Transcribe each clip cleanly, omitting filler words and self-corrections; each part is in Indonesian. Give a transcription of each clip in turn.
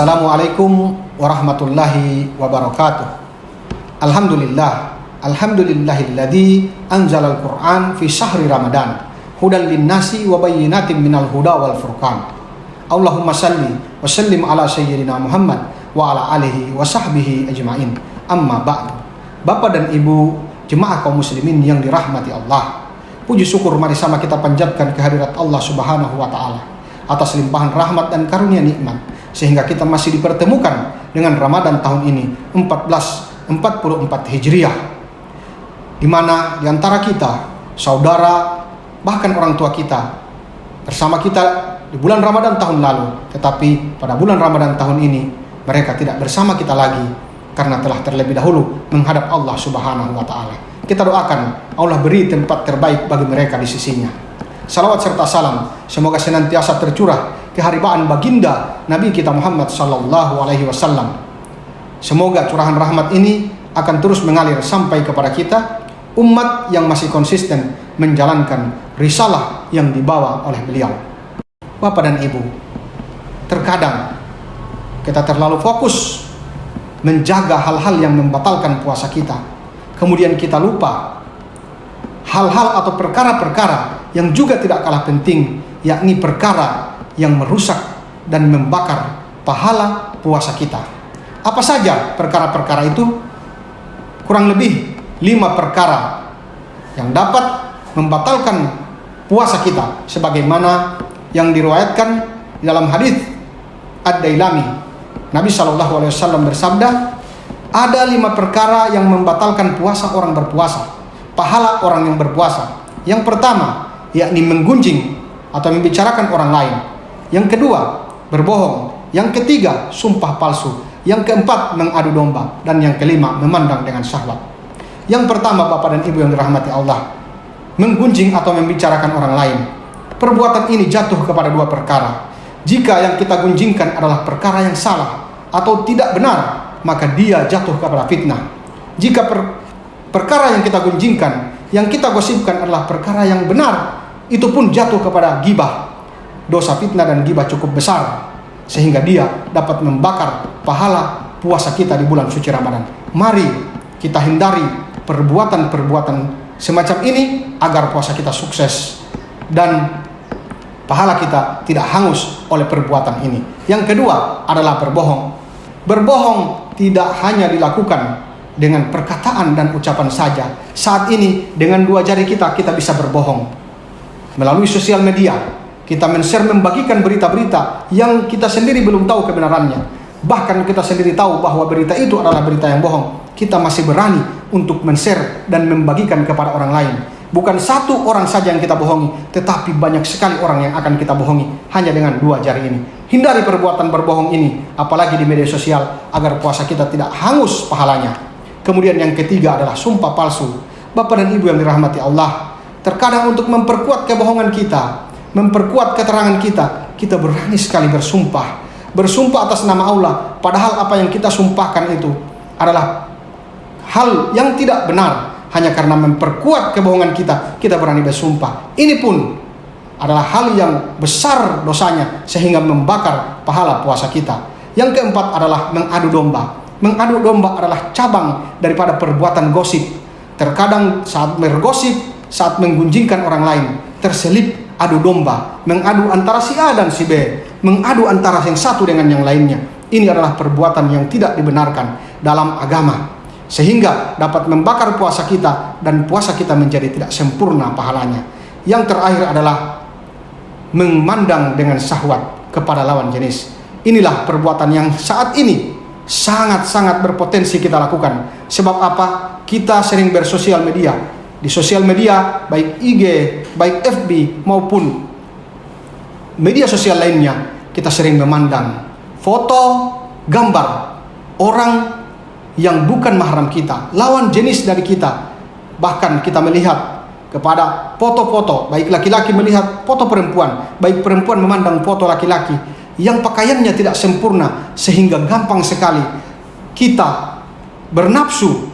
Assalamualaikum warahmatullahi wabarakatuh. Alhamdulillahilladzi anzalal Qur'an fi syahri Ramadan hudan linnasi wa bayyinatin minal huda wal furqan. Allahumma salli wa sallim ala sayyidina Muhammad wa ala alihi wa sahbihi ajma'in. Amma ba'du. Bapak dan Ibu jemaah kaum muslimin yang dirahmati Allah, puji syukur mari sama kita panjatkan kehadirat Allah Subhanahu wa taala atas limpahan rahmat dan karunia nikmat sehingga kita masih dipertemukan dengan Ramadan tahun ini 1444 Hijriah, di mana di antara kita, saudara, bahkan orang tua kita bersama kita di bulan Ramadan tahun lalu, tetapi pada bulan Ramadan tahun ini mereka tidak bersama kita lagi karena telah terlebih dahulu menghadap Allah Subhanahu wa taala. Kita doakan Allah beri tempat terbaik bagi mereka di sisinya. Salawat serta salam semoga senantiasa tercurah keharibaan baginda Nabi kita Muhammad sallallahu alaihi wasallam. Semoga curahan rahmat ini akan terus mengalir sampai kepada kita, umat yang masih konsisten menjalankan risalah yang dibawa oleh beliau. Bapak dan Ibu, terkadang kita terlalu fokus menjaga hal-hal yang membatalkan puasa kita, kemudian kita lupa hal-hal atau perkara-perkara yang juga tidak kalah penting, yakni perkara yang merusak dan membakar pahala puasa kita. Apa saja perkara-perkara itu? Kurang lebih 5 perkara yang dapat membatalkan puasa kita, sebagaimana yang diriwayatkan dalam hadis Ad-Dailami. Nabi SAW bersabda, ada 5 perkara yang membatalkan puasa orang berpuasa, pahala orang yang berpuasa. Yang pertama, yakni menggunjing atau membicarakan orang lain. Yang kedua, berbohong. Yang ketiga, sumpah palsu. Yang keempat, mengadu domba. Dan yang kelima, memandang dengan syahwat. Yang pertama, Bapak dan Ibu yang dirahmati Allah, menggunjing atau membicarakan orang lain. Perbuatan ini jatuh kepada 2 perkara. Jika yang kita gunjingkan adalah perkara yang salah atau tidak benar, maka dia jatuh kepada fitnah. Jika perkara yang kita gunjingkan, yang kita gosipkan adalah perkara yang benar, itu pun jatuh kepada ghibah. Dosa fitnah dan ghibah cukup besar sehingga dia dapat membakar pahala puasa kita di bulan suci Ramadan. Mari kita hindari perbuatan-perbuatan semacam ini agar puasa kita sukses dan pahala kita tidak hangus oleh perbuatan ini. Yang kedua adalah berbohong. Berbohong tidak hanya dilakukan dengan perkataan dan ucapan saja. Saat ini dengan 2 jari kita bisa berbohong. Melalui sosial media kita men-share, membagikan berita-berita yang kita sendiri belum tahu kebenarannya. Bahkan kita sendiri tahu bahwa berita itu adalah berita yang bohong. Kita masih berani untuk men-share dan membagikan kepada orang lain. Bukan 1 orang saja yang kita bohongi, tetapi banyak sekali orang yang akan kita bohongi hanya dengan 2 jari ini. Hindari perbuatan berbohong ini, apalagi di media sosial, agar puasa kita tidak hangus pahalanya. Kemudian yang ketiga adalah sumpah palsu. Bapak dan Ibu yang dirahmati Allah, terkadang untuk memperkuat kebohongan kita, memperkuat keterangan kita berani sekali bersumpah atas nama Allah, padahal apa yang kita sumpahkan itu adalah hal yang tidak benar. Hanya karena memperkuat kebohongan kita berani bersumpah. Ini pun adalah hal yang besar dosanya sehingga membakar pahala puasa kita. Yang keempat adalah mengadu domba. Mengadu domba adalah cabang daripada perbuatan gosip. Terkadang saat bergosip, saat menggunjingkan orang lain, terselip adu domba, mengadu antara si A dan si B, mengadu antara yang satu dengan yang lainnya. Ini adalah perbuatan yang tidak dibenarkan dalam agama, sehingga dapat membakar puasa kita dan puasa kita menjadi tidak sempurna pahalanya. Yang terakhir adalah memandang dengan syahwat kepada lawan jenis. Inilah perbuatan yang saat ini sangat-sangat berpotensi kita lakukan. Sebab apa? Kita sering bersosial media. Di sosial media, baik IG, baik FB, maupun media sosial lainnya, kita sering memandang foto, gambar orang yang bukan mahram kita, lawan jenis dari kita. Bahkan kita melihat kepada foto-foto, baik laki-laki melihat foto perempuan, baik perempuan memandang foto laki-laki yang pakaiannya tidak sempurna, sehingga gampang sekali kita bernafsu,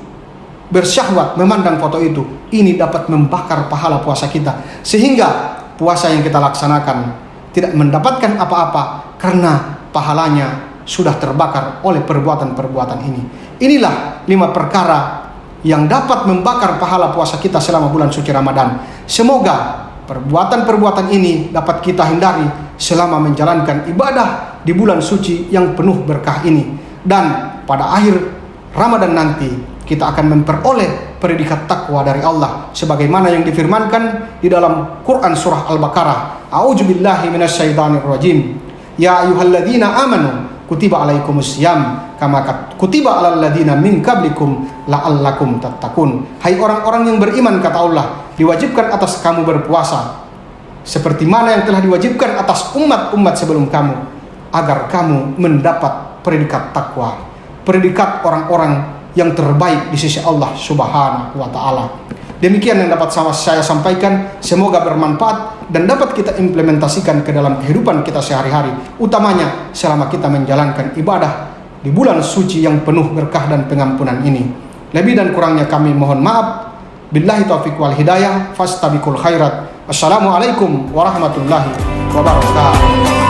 bersyahwat memandang foto itu. Ini dapat membakar pahala puasa kita, sehingga puasa yang kita laksanakan tidak mendapatkan apa-apa karena pahalanya sudah terbakar oleh perbuatan-perbuatan ini. Inilah 5 perkara yang dapat membakar pahala puasa kita selama bulan suci Ramadan. Semoga perbuatan-perbuatan ini dapat kita hindari selama menjalankan ibadah di bulan suci yang penuh berkah ini. Dan pada akhir Ramadan nanti kita akan memperoleh predikat takwa dari Allah sebagaimana yang difirmankan di dalam Quran surah Al-Baqarah. A'udzubillahi minasyaitonirrajim. Ya ayyuhalladzina amanu kutiba alaikumusiyam kama kutiba alal ladzina min qablikum la'allakum tattaqun. Hai orang-orang yang beriman, kata Allah, diwajibkan atas kamu berpuasa seperti mana yang telah diwajibkan atas umat-umat sebelum kamu, agar kamu mendapat predikat takwa, predikat orang-orang yang terbaik di sisi Allah Subhanahu wa taala. Demikian yang dapat saya sampaikan, semoga bermanfaat dan dapat kita implementasikan ke dalam kehidupan kita sehari-hari, utamanya selama kita menjalankan ibadah di bulan suci yang penuh berkah dan pengampunan ini. Lebih dan kurangnya kami mohon maaf. Billahi taufiq wal hidayah, fastabiqul khairat. Assalamualaikum warahmatullahi wabarakatuh.